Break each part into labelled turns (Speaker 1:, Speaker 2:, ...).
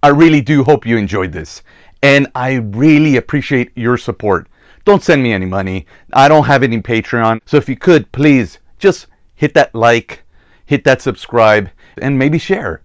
Speaker 1: I really do hope you enjoyed this. And I really appreciate your support. Don't send me any money. I don't have any Patreon. So if you could, please just hit that like, hit that subscribe, and maybe share.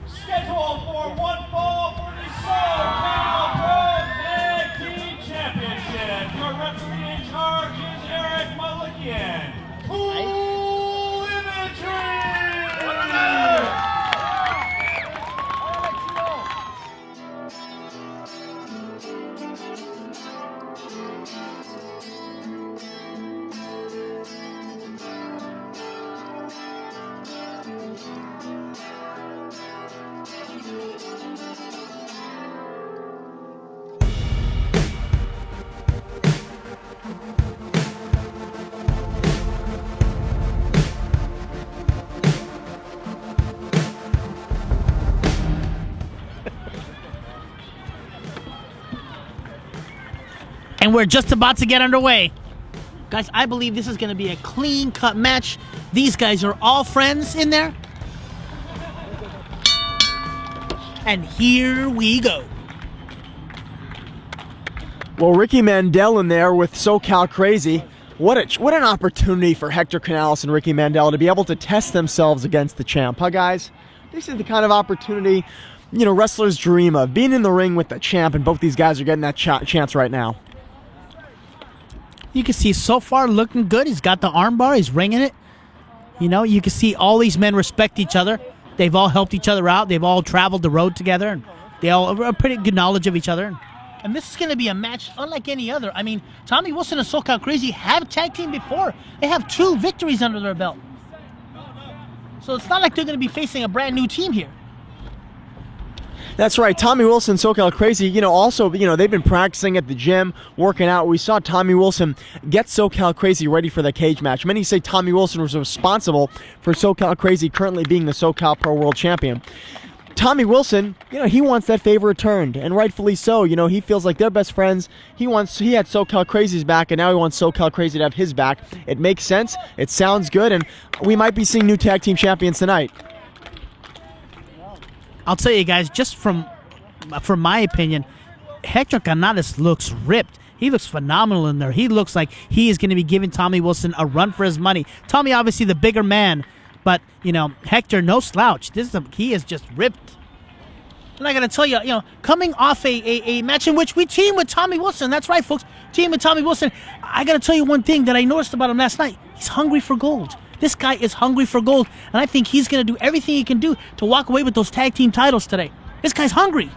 Speaker 2: Scheduled for one fall for the Socal Pro Tag Team Championship. Your referee in charge is Eric Mulligan. Cool Imagery!
Speaker 3: And we're just about to get underway. Guys, I believe this is going to be a clean-cut match. These guys are all friends in there. And here we go.
Speaker 4: Well, Ricky Mandel in there with Socal Crazy. What an opportunity for Hector Canales and Ricky Mandel to be able to test themselves against the champ, huh, guys? This is the kind of opportunity, you know, wrestlers dream of, being in the ring with the champ, and both these guys are getting that chance right now.
Speaker 3: You can see so far looking good. He's got the armbar. He's ringing it. You know, you can see all these men respect each other. They've all helped each other out. They've all traveled the road together. And they all have a pretty good knowledge of each other. And this is going to be a match unlike any other. I mean, Tommy Wilson and Socal Crazy have tag team before. They have 2 victories under their belt. So it's not like they're going to be facing a brand new team here.
Speaker 4: That's right. Tommy Wilson, Socal Crazy, you know, also, you know, they've been practicing at the gym, working out. We saw Tommy Wilson get Socal Crazy ready for the cage match. Many say Tommy Wilson was responsible for Socal Crazy currently being the Socal Pro World Champion. Tommy Wilson, you know, he wants that favor returned, and rightfully so. You know, he feels like they're best friends. He had Socal Crazy's back, and now he wants Socal Crazy to have his back. It makes sense. It sounds good, and we might be seeing new tag team champions tonight.
Speaker 3: I'll tell you guys, just from my opinion, Hector Canales looks ripped. He looks phenomenal in there. He looks like he is going to be giving Tommy Wilson a run for his money. Tommy, obviously the bigger man, but, you know, Hector, no slouch. He is just ripped. And I got to tell you, you know, coming off a match in which we teamed with Tommy Wilson. That's right, folks. Team with Tommy Wilson. I got to tell you one thing that I noticed about him last night. He's hungry for gold. This guy is hungry for gold, and I think he's going to do everything he can do to walk away with those tag team titles today. This guy's hungry.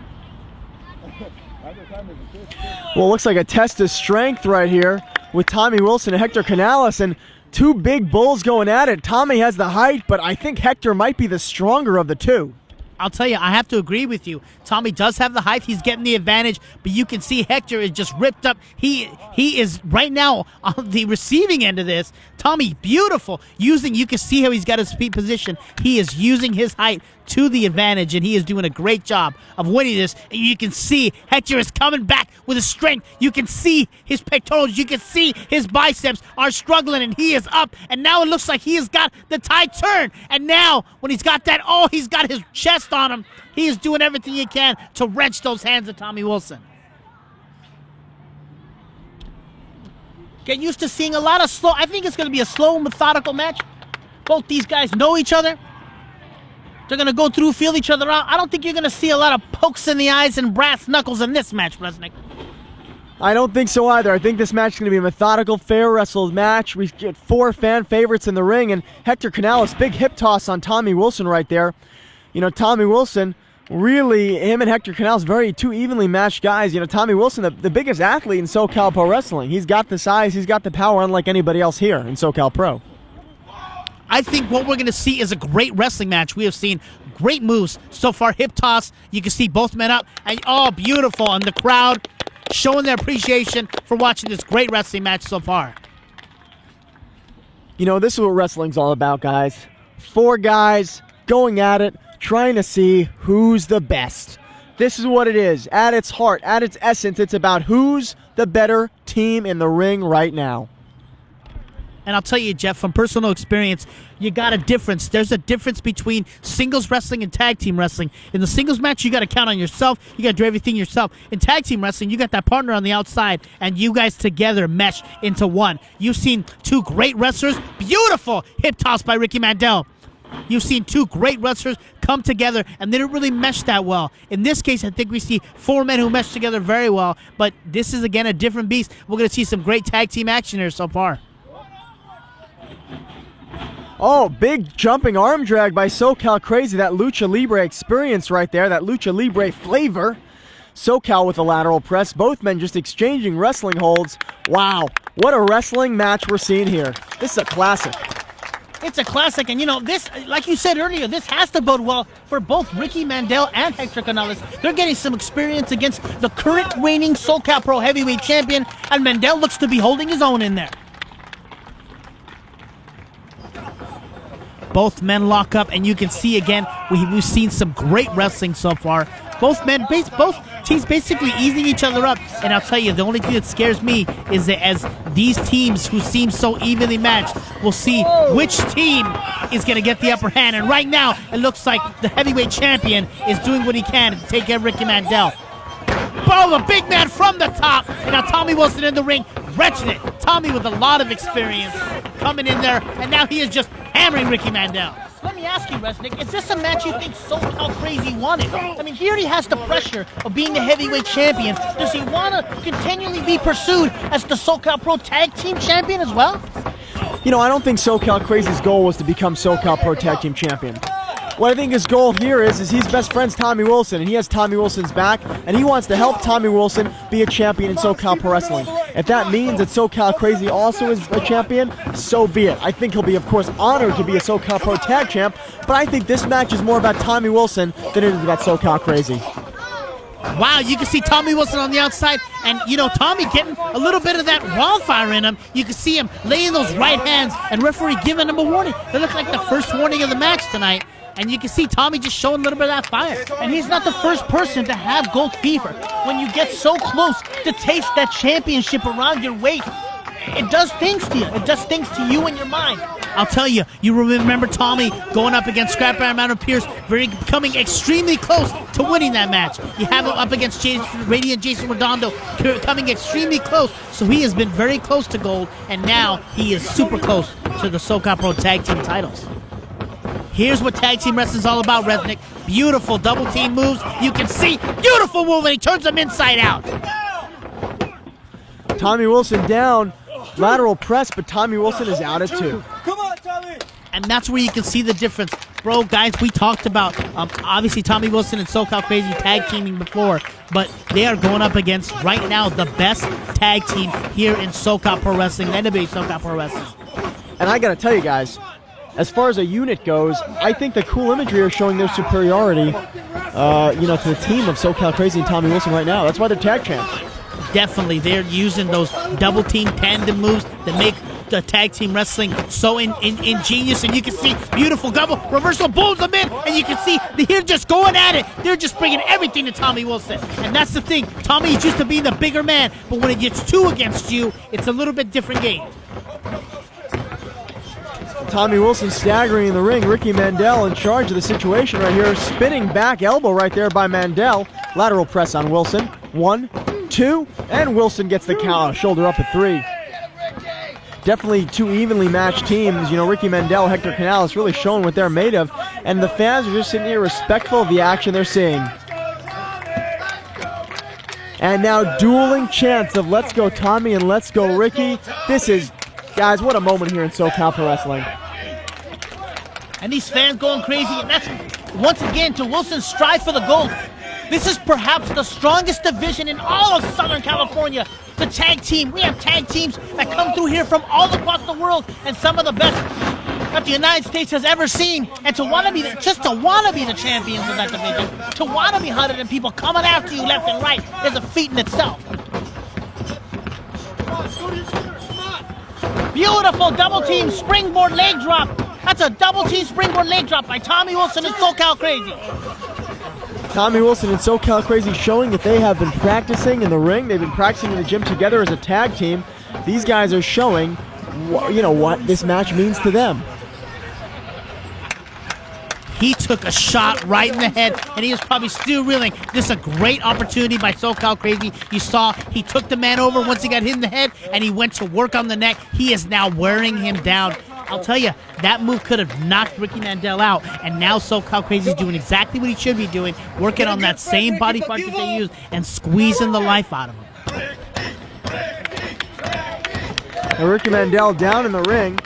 Speaker 4: Well, it looks like a test of strength right here with Tommy Wilson and Hector Canales, and 2 big bulls going at it. Tommy has the height, but I think Hector might be the stronger of the 2.
Speaker 3: I'll tell you, I have to agree with you. Tommy does have the height. He's getting the advantage, but you can see Hector is just ripped up. He is right now on the receiving end of this. Tommy, beautiful. You can see how he's got his feet positioned. He is using his height to the advantage, and he is doing a great job of winning this. And you can see Hector is coming back with his strength. You can see his pectorals. You can see his biceps are struggling, and he is up. And now it looks like he has got the tide turned. And now, when he's got that, he's got his chest on him. He is doing everything he can to wrench those hands of Tommy Wilson. Get used to seeing a lot of slow. I think it's going to be a slow, methodical match. Both these guys know each other. They're going to go through, feel each other out. I don't think you're going to see a lot of pokes in the eyes and brass knuckles in this match, Resnick.
Speaker 4: I don't think so either. I think this match is going to be a methodical, fair wrestled match. We get 4 fan favorites in the ring, and Hector Canales, big hip toss on Tommy Wilson right there. You know, Tommy Wilson, really, him and Hector Canales, two evenly matched guys. You know, Tommy Wilson, the biggest athlete in SoCal Pro Wrestling. He's got the size, he's got the power, unlike anybody else here in SoCal Pro.
Speaker 3: I think what we're going to see is a great wrestling match. We have seen great moves so far. Hip toss, you can see both men up, and oh, beautiful, and the crowd showing their appreciation for watching this great wrestling match so far.
Speaker 4: You know, this is what wrestling's all about, guys. 4 guys going at it, trying to see who's the best. This is what it is. At its heart, at its essence, it's about who's the better team in the ring right now.
Speaker 3: And I'll tell you, Jeff, from personal experience, you got a difference. There's a difference between singles wrestling and tag team wrestling. In the singles match, you got to count on yourself. You got to do everything yourself. In tag team wrestling, you got that partner on the outside, and you guys together mesh into one. You've seen 2 great wrestlers. Beautiful hip toss by Ricky Mandel. You've seen 2 great wrestlers come together, and they didn't really mesh that well. In this case, I think we see 4 men who mesh together very well, but this is, again, a different beast. We're going to see some great tag team action here so far.
Speaker 4: Oh, big jumping arm drag by SoCal Crazy. That Lucha Libre experience right there, that Lucha Libre flavor. SoCal with a lateral press. Both men just exchanging wrestling holds. Wow, what a wrestling match we're seeing here. This is a classic.
Speaker 3: It's a classic, and you know, this, like you said earlier, this has to bode well for both Ricky Mandel and Hector Canales. They're getting some experience against the current reigning SoCal Pro Heavyweight Champion, and Mandel looks to be holding his own in there. Both men lock up, and you can see again, we've seen some great wrestling so far. Both teams basically easing each other up. And I'll tell you, the only thing that scares me is that as these teams who seem so evenly matched, we'll see which team is going to get the upper hand. And right now, it looks like the heavyweight champion is doing what he can to take care of Ricky Mandel. Oh, the big man from the top. And now Tommy Wilson in the ring, wrenching it. Tommy with a lot of experience coming in there, and now he is just hammering Ricky Mandel. Let me ask you, Resnick, is this a match you think SoCal Crazy wanted? I mean, he already has the pressure of being the heavyweight champion. Does he want to continually be pursued as the SoCal Pro Tag Team Champion as well?
Speaker 4: You know, I don't think SoCal Crazy's goal was to become SoCal Pro Tag Team Champion. What I think his goal here is he's best friends Tommy Wilson, and he has Tommy Wilson's back, and he wants to help Tommy Wilson be a champion in SoCal Pro Wrestling. If that means that SoCal Crazy also is a champion, so be it. I think he'll be, of course, honored to be a SoCal Pro Tag Champ, but I think this match is more about Tommy Wilson than it is about SoCal Crazy.
Speaker 3: Wow, you can see Tommy Wilson on the outside, and, you know, Tommy getting a little bit of that wildfire in him. You can see him laying those right hands, and referee giving him a warning. It looked like the first warning of the match tonight. And you can see Tommy just showing a little bit of that fire. And he's not the first person to have gold fever. When you get so close to taste that championship around your waist, it does things to you. It does things to you and your mind. I'll tell you, you remember Tommy going up against Scrap Iron Mountain Pierce, coming extremely close to winning that match. You have him up against Radiant Jason Redondo, coming extremely close. So he has been very close to gold, and now he is super close to the SoCal Pro Tag Team titles. Here's what tag team wrestling is all about, Resnick. Beautiful double team moves. You can see, beautiful move, and he turns them inside out.
Speaker 4: Tommy Wilson down, lateral press, but Tommy Wilson is out at 2.
Speaker 2: Come on, Tommy!
Speaker 3: And that's where you can see the difference. Bro, guys, we talked about, obviously, Tommy Wilson and SoCal Crazy tag teaming before, but they are going up against, right now, the best tag team here in SoCal Pro Wrestling, the NBA SoCal Pro Wrestling.
Speaker 4: And I got to tell you guys, as far as a unit goes, I think the Cool Imagery are showing their superiority, to the team of SoCal Crazy and Tommy Wilson right now. That's why they're tag champs.
Speaker 3: Definitely, they're using those double team tandem moves that make the tag team wrestling so ingenious. And you can see beautiful double reversal, pulls them in, and you can see they're just going at it. They're just bringing everything to Tommy Wilson. And that's the thing. Tommy is used to being the bigger man, but when it gets 2 against you, it's a little bit different game.
Speaker 4: Tommy Wilson staggering in the ring. Ricky Mandel in charge of the situation right here. Spinning back elbow right there by Mandel. Lateral press on Wilson. 1, 2, and Wilson gets the count. Shoulder up at 3. Definitely two evenly matched teams. You know, Ricky Mandel, Hector Canales really showing what they're made of. And the fans are just sitting here respectful of the action they're seeing. And now dueling chants of let's go Tommy and let's go Ricky. This is, guys, what a moment here in SoCal Pro Wrestling.
Speaker 3: And these fans going crazy. And that's, once again, to Wilson's strive for the gold. This is perhaps the strongest division in all of Southern California. The tag team. We have tag teams that come through here from all across the world, and some of the best that the United States has ever seen. And to want to be, just to want to be the champions of that division, to want to be hunted and people coming after you left and right is a feat in itself. Beautiful double team springboard leg drop. That's a double team springboard leg drop by Tommy Wilson and Socal Crazy.
Speaker 4: Tommy Wilson and Socal Crazy showing that they have been practicing in the ring. They've been practicing in the gym together as a tag team. These guys are showing, you know, what this match means to them.
Speaker 3: He took a shot right in the head, and he is probably still reeling. This is a great opportunity by Socal Crazy. You saw he took the man over once he got hit in the head, and he went to work on the neck. He is now wearing him down. I'll tell you, that move could have knocked Ricky Mandel out, and now Socal Crazy is doing exactly what he should be doing, working on that same body part that they used and squeezing the life out of him.
Speaker 4: And Ricky Mandel down in the ring.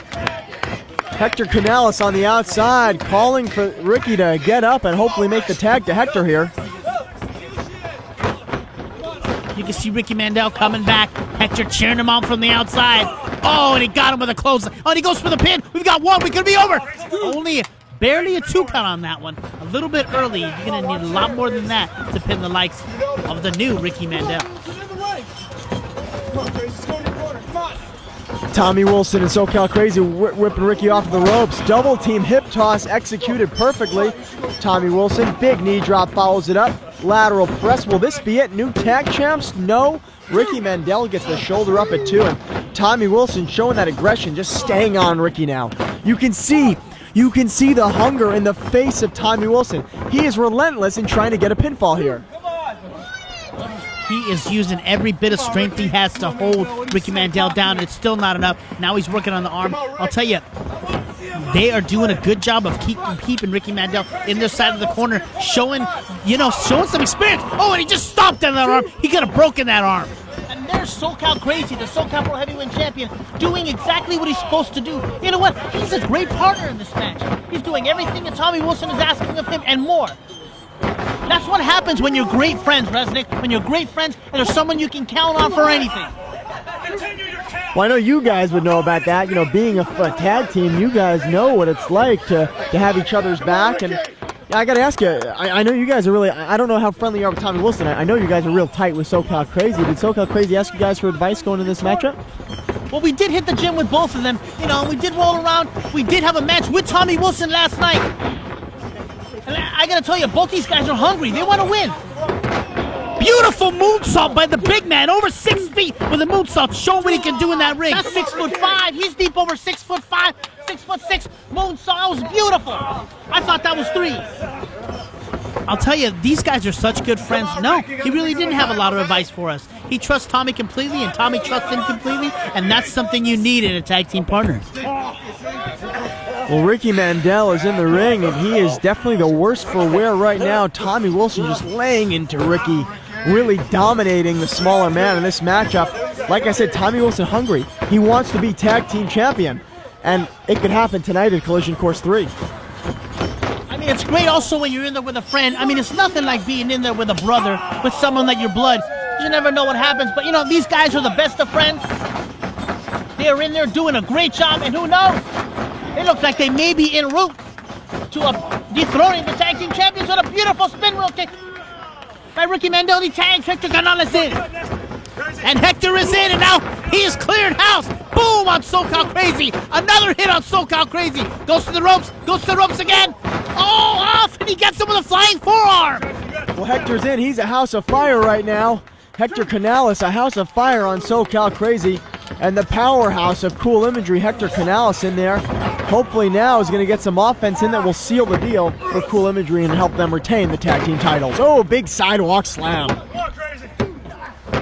Speaker 4: Hector Canales on the outside, calling for Ricky to get up and hopefully make the tag to Hector here.
Speaker 3: You can see Ricky Mandel coming back. Hector cheering him on from the outside. Oh, and he got him with a close. Oh, and he goes for the pin. We've got one. We could be over. Only barely a 2 count on that one. A little bit early. You're going to need a lot more than that to pin the likes of the new Ricky Mandel.
Speaker 4: Tommy Wilson and Socal Crazy whipping Ricky off the ropes. Double team hip toss executed perfectly. Tommy Wilson, big knee drop, follows it up. Lateral press. Will this be it? New tag champs? No. Ricky Mandel gets the shoulder up at 2. And Tommy Wilson showing that aggression, just staying on Ricky now. You can see the hunger in the face of Tommy Wilson. He is relentless in trying to get a pinfall here.
Speaker 3: He is using every bit of strength he has to hold Ricky Mandel down, and it's still not enough. Now he's working on the arm. I'll tell you, they are doing a good job of keeping Ricky Mandel in their side of the corner, showing some experience. Oh, and he just stopped on that arm. He could have broken that arm. And there's Socal Crazy, the Socal Pro Heavyweight Champion, doing exactly what he's supposed to do. You know what? He's a great partner in this match. He's doing everything that Tommy Wilson is asking of him and more. That's what happens when you're great friends, Resnick. When you're great friends and there's someone you can count on for anything.
Speaker 4: Well, I know you guys would know about that. You know, being a tag team, you guys know what it's like to have each other's back. And I got to ask you, I know you guys are really, I don't know how friendly you are with Tommy Wilson. I know you guys are real tight with Socal Crazy. Did Socal Crazy ask you guys for advice going into this matchup?
Speaker 3: Well, we did hit the gym with both of them. You know, we did roll around. We did have a match with Tommy Wilson last night. And I gotta tell you, both these guys are hungry. They want to win. Beautiful moonsault by the big man, over 6 feet with a moonsault, showing what he can do in that ring. That's 6'5". He's deep over 6'5", 6'6". Moonsault, that was beautiful. I thought that was 3. I'll tell you, these guys are such good friends. No, he really didn't have a lot of advice for us. He trusts Tommy completely, and Tommy trusts him completely, and that's something you need in a tag team partner.
Speaker 4: Well, Ricky Mandel is in the ring, and he is definitely the worst for wear right now. Tommy Wilson just laying into Ricky, really dominating the smaller man in this matchup. Like I said, Tommy Wilson hungry. He wants to be tag team champion, and it could happen tonight at Collision Course 3.
Speaker 3: I mean, it's great also when you're in there with a friend. I mean, it's nothing like being in there with a brother, with someone like your blood. You never know what happens, but you know, these guys are the best of friends. They are in there doing a great job, and who knows? They look like they may be en route to dethroning the tag team champions with a beautiful spin wheel kick by Ricky Mandel. He tags Hector Canales in. And Hector is in, and now he is cleared house. Boom on Socal Crazy. Another hit on Socal Crazy. Goes to the ropes again. Oh, off, and he gets him with a flying forearm.
Speaker 4: Well, Hector's in. He's a house of fire right now. Hector Canales, a house of fire on Socal Crazy. And the powerhouse of Cool Imagery, Hector Canales, in there. Hopefully now is going to get some offense in that will seal the deal for Cool Imagery and help them retain the tag team titles. Oh, big sidewalk slam.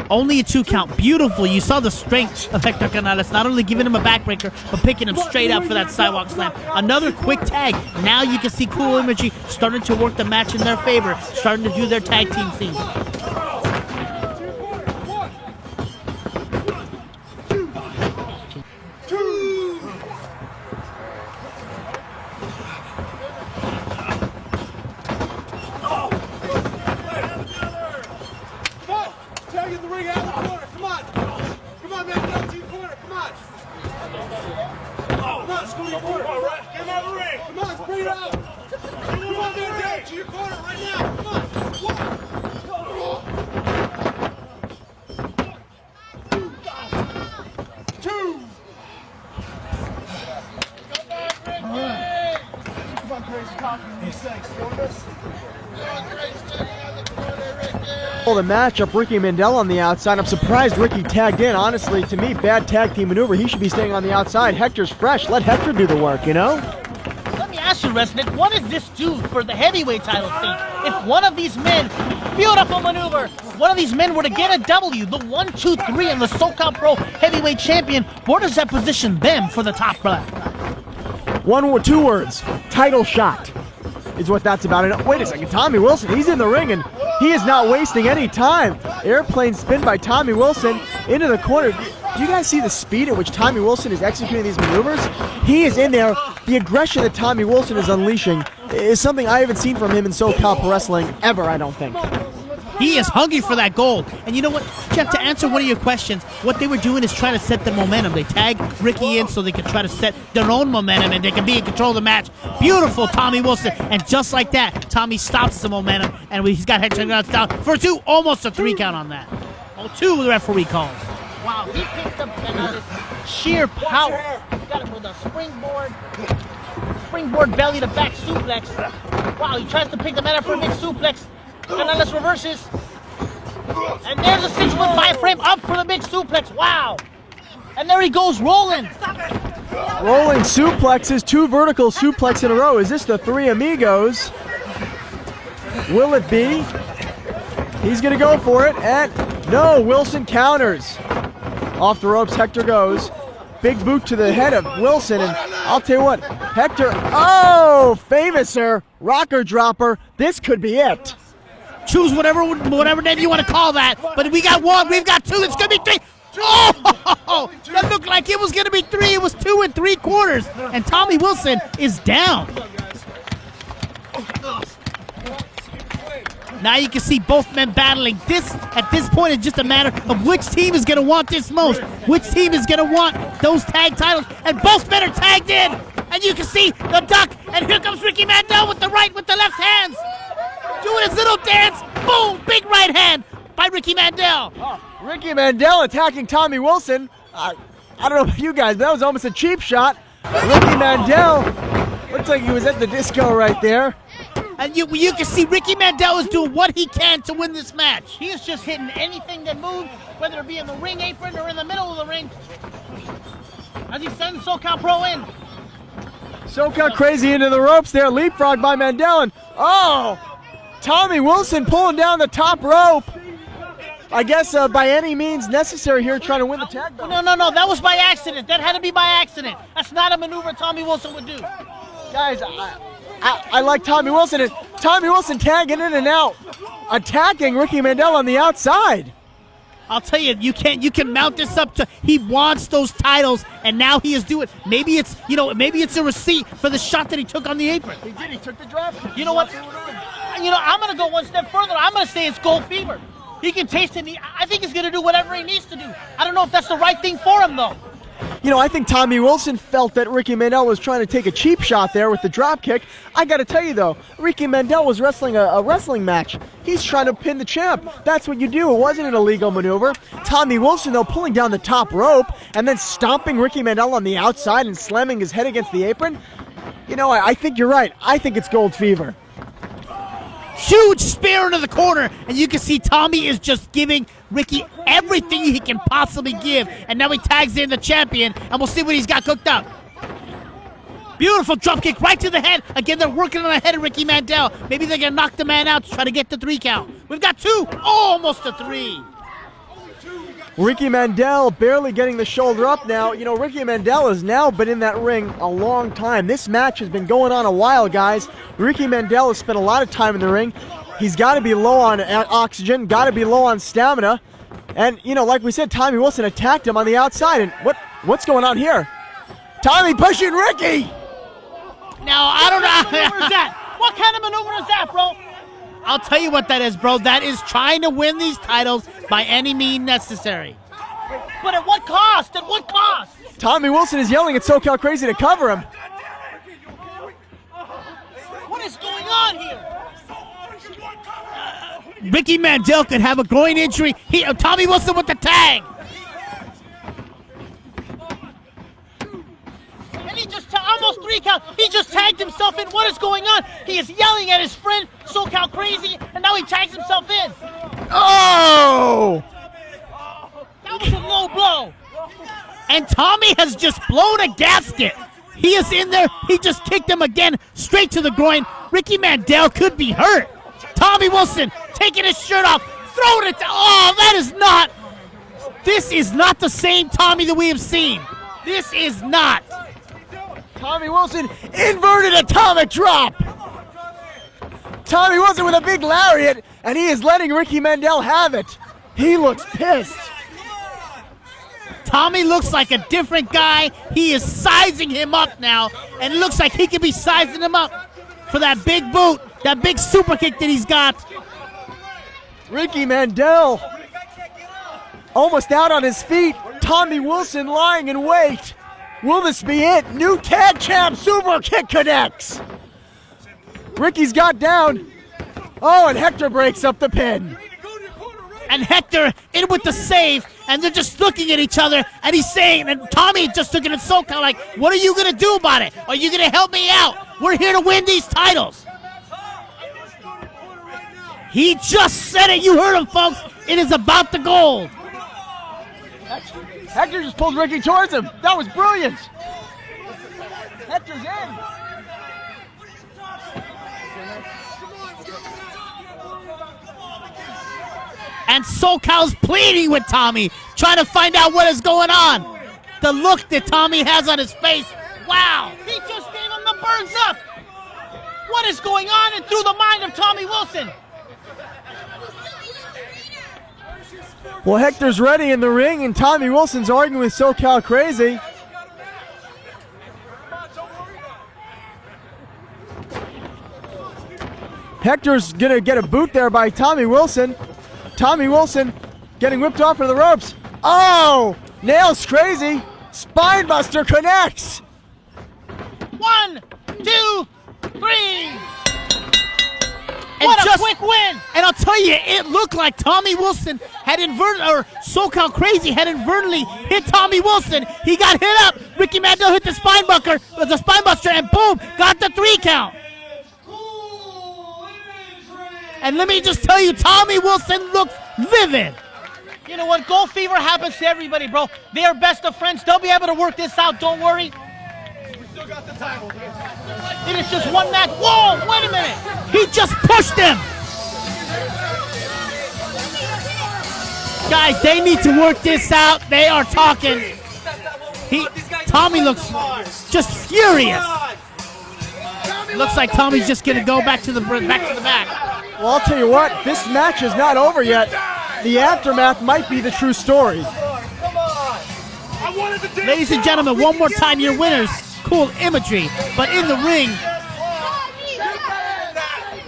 Speaker 3: Only a 2 count. Beautiful. You saw the strength of Hector Canales, not only giving him a backbreaker, but picking him straight up for that sidewalk slam. Another quick tag. Now you can see Cool Imagery starting to work the match in their favor, starting to do their tag team thing.
Speaker 4: Well, the matchup, Ricky Mandel on the outside. I'm surprised Ricky tagged in. Honestly, to me, bad tag team maneuver. He should be staying on the outside. Hector's fresh. Let Hector do the work, you know?
Speaker 5: Let me ask you, Resnick, what does this do for the heavyweight title scene? If one of these men, beautiful maneuver, one of these men were to get a W, the 1, 2, 3 in the Socal Pro Heavyweight Champion, where does that position them for the top bracket?
Speaker 4: 2 words. Title shot is what that's about. And wait a second, Tommy Wilson, he's in the ring and he is not wasting any time. Airplane spin by Tommy Wilson into the corner. Do you guys see the speed at which Tommy Wilson is executing these maneuvers? He is in there. The aggression that Tommy Wilson is unleashing is something I haven't seen from him in SoCal Pro Wrestling ever, I don't think.
Speaker 3: He is hungry for that gold. And you know what, Jeff, to answer one of your questions, what they were doing is trying to set the momentum. They tagged Ricky in so they could try to set their own momentum and they can be in control of the match. Beautiful, Tommy Wilson. And just like that, Tommy stops the momentum and he's got Hector down for a 2, almost a 3 count on that. Oh, 2 the referee calls.
Speaker 5: Wow, he picked up Canales' sheer power. Got him with a springboard belly to back suplex. Wow, he tries to pick the man up for a big suplex. Canales reverses. And there's a 6'5" frame up for the big suplex. Wow. And there he goes rolling.
Speaker 4: Rolling suplexes, 2 vertical suplex in a row. Is this the 3 amigos? Will it be? He's going to go for it. And no, Wilson counters. Off the ropes, Hector goes. Big boot to the head of Wilson. And I'll tell you what, Hector, oh, famouser, rocker dropper. This could be it.
Speaker 3: Choose whatever name you want to call that. But we got 1, we've got 2, it's going to be 3. Oh, that looked like it was going to be 3. It was 2 3/4. And Tommy Wilson is down. Now you can see both men battling. At this point, it's just a matter of which team is going to want this most. Which team is going to want those tag titles. And both men are tagged in. And you can see the duck. And here comes Ricky Mandel with the left hands. Doing his little dance. Boom! Big right hand by Ricky Mandel.
Speaker 4: Ricky Mandel attacking Tommy Wilson. I don't know about you guys, but that was almost a cheap shot. Ricky Mandel looks like he was at the disco right there.
Speaker 3: And you can see Ricky Mandel is doing what he can to win this match.
Speaker 5: He is just hitting anything that moves, whether it be in the ring apron or in the middle of the ring. As he sends SoCal Pro in.
Speaker 4: SoCal Crazy into the ropes there. Leapfrog by Mandel. And oh! Tommy Wilson pulling down the top rope. I guess by any means necessary here trying to win the tag belt.
Speaker 5: No, that was by accident. That had to be by accident. That's not a maneuver Tommy Wilson would do.
Speaker 4: Guys, I like Tommy Wilson. And Tommy Wilson tagging in and out, attacking Ricky Mandel on the outside.
Speaker 3: I'll tell you, you can mount this up to he wants those titles, and now he is doing. Maybe it's a receipt for the shot that he took on the apron.
Speaker 4: He did. He took the drop.
Speaker 5: You know what? I'm gonna go one step further. I'm gonna say it's gold fever. He can taste it. I think he's gonna do whatever he needs to do. I don't know if that's the right thing for him though.
Speaker 4: I think Tommy Wilson felt that Ricky Mandel was trying to take a cheap shot there with the drop kick. I got to tell you, though, Ricky Mandel was wrestling a wrestling match. He's trying to pin the champ. That's what you do. It wasn't an illegal maneuver. Tommy Wilson, though, pulling down the top rope and then stomping Ricky Mandel on the outside and slamming his head against the apron. I think you're right. I think it's gold fever.
Speaker 3: Huge spear into the corner, and you can see Tommy is just giving Ricky everything he can possibly give. And now he tags in the champion, and we'll see what he's got cooked up. Beautiful drop kick right to the head. Again, they're working on the head of Ricky Mandel. Maybe they're going to knock the man out to try to get the 3 count. We've got 2, almost a 3.
Speaker 4: Ricky Mandel barely getting the shoulder up now. You know, Ricky Mandel has now been in that ring a long time. This match has been going on a while, guys. Ricky Mandel has spent a lot of time in the ring. He's got to be low on oxygen, got to be low on stamina. And, you know, like we said, Tommy Wilson attacked him on the outside. And what's going on here? Tommy pushing Ricky!
Speaker 3: Now, I don't know.
Speaker 5: What is that? What kind of maneuver is that, bro?
Speaker 3: I'll tell you what that is, bro. That is trying to win these titles by any means necessary.
Speaker 5: But at what cost? At what cost?
Speaker 4: Tommy Wilson is yelling at SoCal Crazy to cover him.
Speaker 5: What is going on here?
Speaker 3: Ricky Mandel could have a groin injury. Tommy Wilson with the tag.
Speaker 5: And he just almost 3 count. He just tagged himself in. What is going on? He is yelling at his friend SoCal Crazy, and now he tags himself in.
Speaker 4: Oh!
Speaker 5: That was a low blow.
Speaker 3: And Tommy has just blown a gasket. He is in there. He just kicked him again, straight to the groin. Ricky Mandel could be hurt. Tommy Wilson taking his shirt off, throwing it. This is not the same Tommy that we have seen. This is not.
Speaker 4: Tommy Wilson, inverted atomic drop. Tommy Wilson with a big lariat, and he is letting Ricky Mandel have it. He looks pissed.
Speaker 3: Tommy looks like a different guy. He is sizing him up now, and it looks like he could be sizing him up for that big boot, that big super kick that he's got.
Speaker 4: Ricky Mandel almost out on his feet. Tommy Wilson lying in wait. Will this be it? New tag champ super kick connects. Ricky's got down. Oh, and Hector breaks up the pin.
Speaker 3: And Hector in with the save, and they're just looking at each other, and he's saying, and Tommy just looking at SoCal like, what are you going to do about it? Are you going to help me out? We're here to win these titles. He just said it. You heard him, folks. It is about the gold.
Speaker 4: Hector just pulled Ricky towards him. That was brilliant. Hector's in.
Speaker 3: And SoCal's pleading with Tommy, trying to find out what is going on. The look that Tommy has on his face. Wow.
Speaker 5: He just gave him the birds up. What is going on and through the mind of Tommy Wilson?
Speaker 4: Well, Hector's ready in the ring, and Tommy Wilson's arguing with SoCal Crazy. Hector's gonna get a boot there by Tommy Wilson. Tommy Wilson getting whipped off of the ropes. Oh! Nails Crazy. Spinebuster connects.
Speaker 5: 1, 2, 3.
Speaker 3: And
Speaker 5: What a quick win!
Speaker 3: And I'll tell you, it looked like Tommy Wilson had SoCal Crazy had inadvertently hit Tommy Wilson. He got hit up. Ricky Mandel hit the spinebuster, and boom, got the 3 count. And let me just tell you, Tommy Wilson looks livid.
Speaker 5: You know what? Gold fever happens to everybody, bro. They are best of friends. They'll be able to work this out. Don't worry.
Speaker 2: We still got the title.
Speaker 5: It is just one match. Whoa, wait a minute.
Speaker 3: He just pushed him. Guys, they need to work this out. They are talking. Tommy looks just furious. Looks like Tommy's just going to go back to the back.
Speaker 4: Well, I'll tell you what, this match is not over yet. The aftermath might be the true story.
Speaker 3: Ladies and gentlemen, one more time, your winners, Cool Imagery. But in the ring,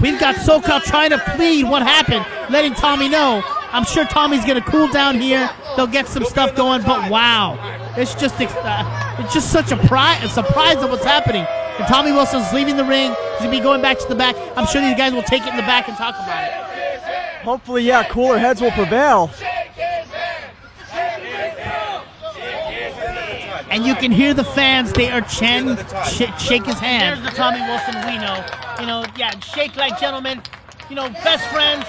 Speaker 3: we've got SoCal trying to plead what happened, letting Tommy know. I'm sure Tommy's going to cool down here. They'll get some stuff going, but wow. It's just such a surprise of what's happening. And Tommy Wilson's leaving the ring. He's going to be going back to the back. I'm sure these guys will take it in the back and talk about it.
Speaker 4: Hopefully, yeah, cooler heads will prevail.
Speaker 3: And you can hear the fans. They are chanting, shake his hand.
Speaker 5: There's the Tommy Wilson we know. You know, yeah, shake like gentlemen. You know, best friends.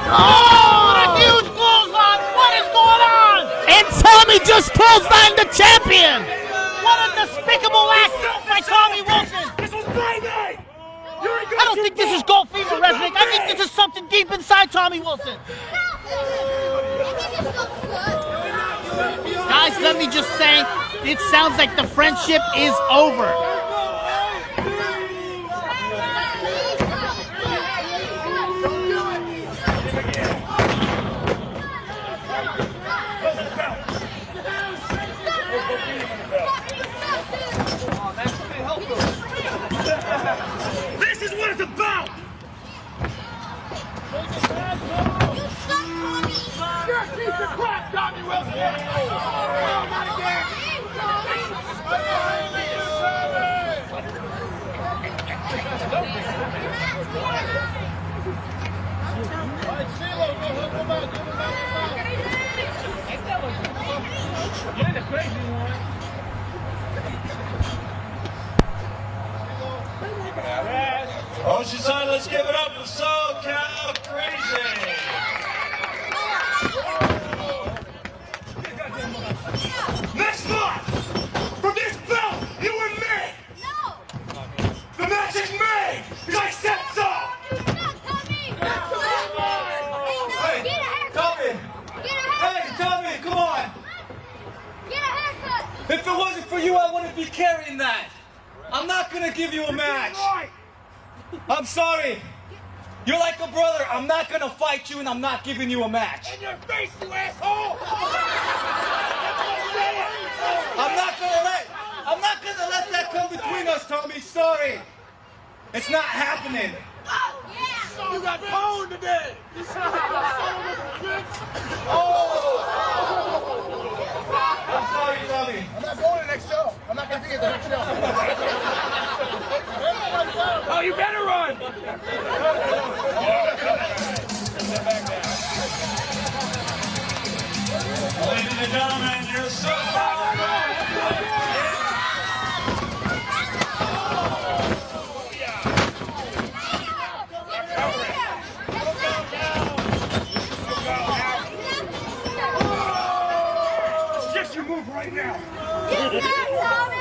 Speaker 5: Oh, a huge clothesline! What is going on?
Speaker 3: And Tommy just clotheslined the champion!
Speaker 5: What a despicable act by Tommy Wilson!
Speaker 2: This was my night!
Speaker 5: I don't think this is Gold Fever Wrestling. I think this is something deep inside Tommy Wilson.
Speaker 3: Guys, let me just say, it sounds like the friendship is over.
Speaker 2: This is what it's about!
Speaker 6: You suck, Tommy! You're a piece of crap, Tommy Wilson! Not again!
Speaker 2: You're the crazy one. Oceanside, let's give it up for Socal Crazy. Next spot! For this belt, you and me!
Speaker 6: No!
Speaker 2: The match is made! Because I said so!
Speaker 6: You suck, Tommy!
Speaker 2: Hey,
Speaker 6: Get a haircut!
Speaker 2: Tommy!
Speaker 6: Get a haircut!
Speaker 2: Hey, Tommy, come on!
Speaker 6: Get a haircut!
Speaker 2: If it wasn't for you, I wouldn't be carrying that. I'm not gonna give you a match. I'm sorry. You're like a brother. I'm not gonna fight you, and I'm not giving you a match.
Speaker 6: In your face, you asshole!
Speaker 2: I'm not gonna let that come between us, Tommy. Sorry. It's not happening.
Speaker 6: Oh, yeah!
Speaker 2: You got pwned today. I'm sorry, Tommy.
Speaker 7: I'm not going to the next show. I'm not going to be at the next show.
Speaker 2: Oh, you better run. Ladies and gentlemen, you're so
Speaker 7: Just you move right now.
Speaker 6: You suck, Tommy!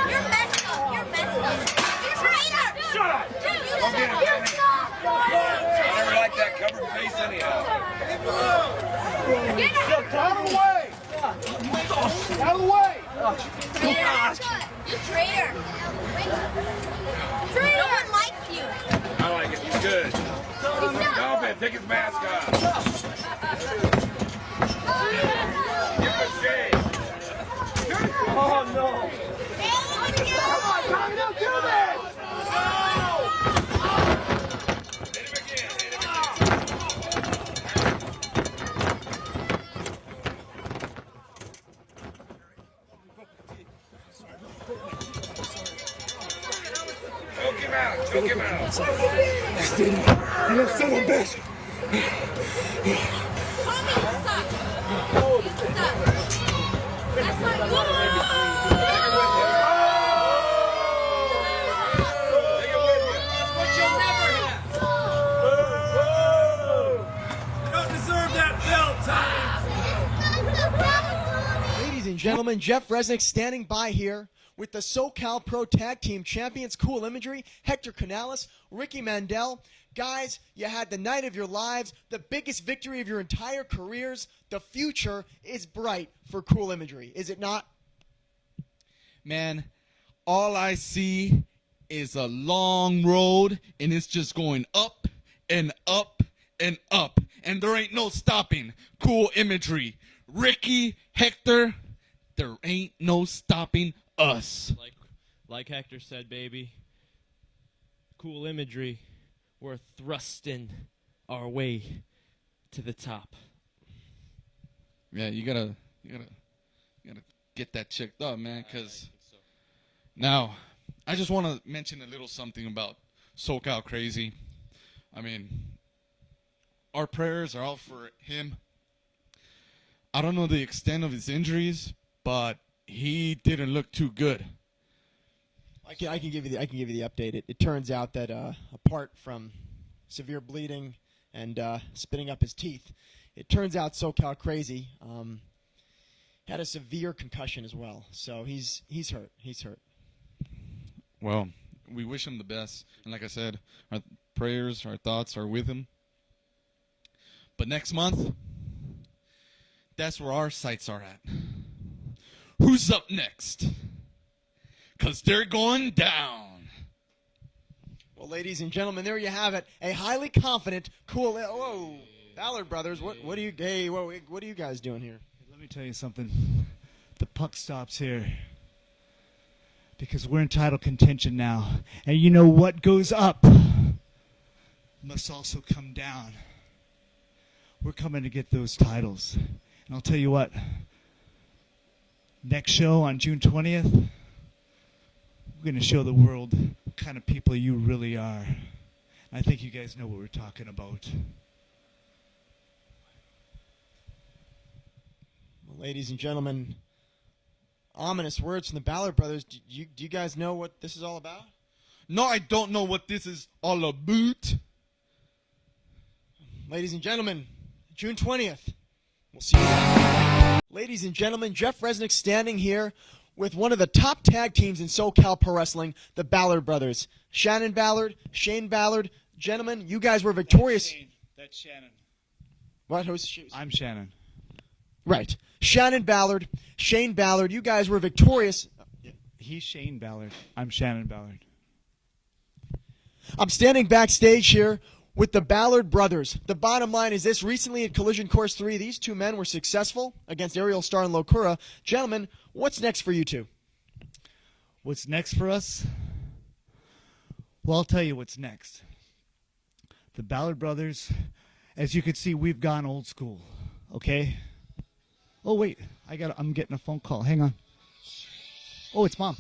Speaker 6: You're messed up! You're messed up! You're a traitor!
Speaker 7: Shut up.
Speaker 6: Dude, you suck!
Speaker 7: I never liked that covered face anyhow.
Speaker 6: Get a
Speaker 7: Out of the way. Out of the way.
Speaker 6: haircut! You traitor! Traitor! No one likes you!
Speaker 7: I like it. He's good. Go, Ben. Take his mask off. Give him a shave.
Speaker 2: Oh, no.
Speaker 6: Come on,
Speaker 7: Tommy, don't do this. Hit him again. Hit him again. Choke him out. Choke him out.
Speaker 6: Tommy, you suck! You suck! That's not
Speaker 2: You don't deserve that belt, Tommy.
Speaker 4: Ladies and gentlemen, Jeff Resnick standing by here with the SoCal Pro Tag Team Champions, Cool Imagery, Hector Canales, Ricky Mandel. Guys, you had the night of your lives, the biggest victory of your entire careers. The future is bright for Cool Imagery, is it not?
Speaker 8: Man, all I see is a long road, and it's just going up and up and up, and there ain't no stopping. Cool Imagery, Ricky, Hector, there ain't no stopping us.
Speaker 9: Like Hector said, baby, Cool Imagery, we're thrusting our way to the top.
Speaker 8: Yeah, you gotta get that checked up, man. Cause now, I just want to mention a little something about SoCal Crazy. I mean, our prayers are all for him. I don't know the extent of his injuries, but he didn't look too good.
Speaker 4: I can give you the update. It turns out that apart from severe bleeding and spitting up his teeth, it turns out SoCal Crazy had a severe concussion as well. So he's hurt. He's hurt.
Speaker 8: Well, we wish him the best. And like I said, our prayers, our thoughts are with him. But next month, that's where our sights are at. Who's up next? Because they're going down.
Speaker 4: Well, ladies and gentlemen, there you have it. A highly confident, cool. Whoa, Ballard Brothers. What are you? Hey, whoa, what are you guys doing here?
Speaker 10: Let me tell you something. The puck stops here. Because we're in title contention now. And you know what goes up must also come down. We're coming to get those titles. And I'll tell you what. Next show on June 20th, we're going to show the world what kind of people you really are. I think you guys know what we're talking about.
Speaker 4: Well, ladies and gentlemen, ominous words from the Ballard Brothers. Do you guys know what this is all about?
Speaker 8: No, I don't know what this is all about.
Speaker 4: Ladies and gentlemen, June 20th. We'll see you then. Ladies and gentlemen, Jeff Resnick standing here with one of the top tag teams in SoCal Pro Wrestling, the Ballard Brothers. Shannon Ballard, Shane Ballard. Gentlemen, you guys were victorious.
Speaker 10: That's Shannon.
Speaker 4: What?
Speaker 10: I'm Shannon.
Speaker 4: Right. Shannon Ballard, Shane Ballard, you guys were victorious.
Speaker 10: He's Shane Ballard. I'm Shannon Ballard.
Speaker 4: I'm standing backstage here with the Ballard Brothers. The bottom line is this. Recently at Collision Course 3, these two men were successful against Ariel Star and Locura. Gentlemen, what's next for you two?
Speaker 10: What's next for us? Well, I'll tell you what's next. The Ballard Brothers, as you can see, we've gone old school, okay? Oh, wait, I'm getting a phone call. Hang on. Oh, it's Mom.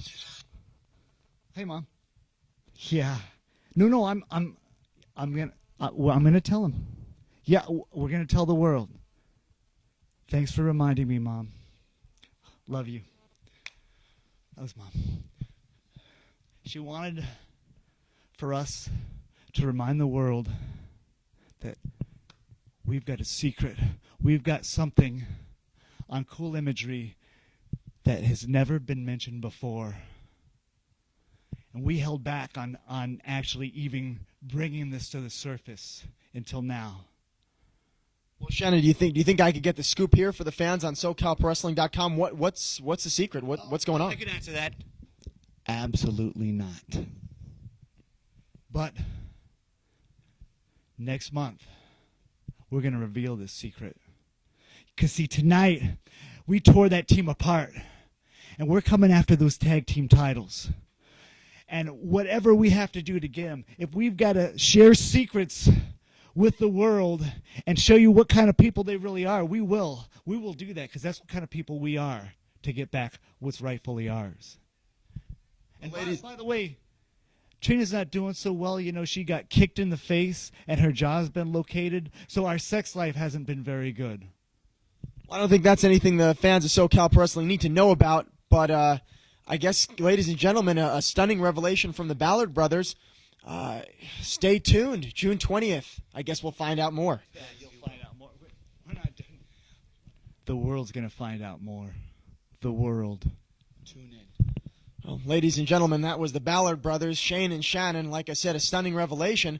Speaker 10: Hey, Mom. Yeah. No, I'm gonna tell him. Yeah, we're gonna tell the world. Thanks for reminding me, Mom. Love you. That was Mom. She wanted for us to remind the world that we've got a secret. We've got something on Cool Imagery that has never been mentioned before. And we held back on actually even bringing this to the surface until now.
Speaker 4: Well, Shannon, do you think I could get the scoop here for the fans on SoCalProWrestling.com? What's the secret? What's going on?
Speaker 10: I can answer that. Absolutely not. But next month, we're going to reveal this secret. Because, see, tonight, we tore that team apart. And we're coming after those tag team titles. And whatever we have to do to get them, if we've got to share secrets with the world and show you what kind of people they really are, we will. We will do that because that's what kind of people we are to get back what's rightfully ours. And by the way, Trina's not doing so well. You know, she got kicked in the face and her jaw's been located. So our sex life hasn't been very good.
Speaker 4: I don't think that's anything the fans of SoCal Pro Wrestling need to know about, but I guess, ladies and gentlemen, a stunning revelation from the Ballard Brothers. Stay tuned. June 20th. I guess we'll find out more.
Speaker 10: Yeah, you'll find out more. We're not done. The world's going to find out more. The world. Tune in.
Speaker 4: Well, ladies and gentlemen, that was the Ballard Brothers, Shane and Shannon. Like I said, a stunning revelation.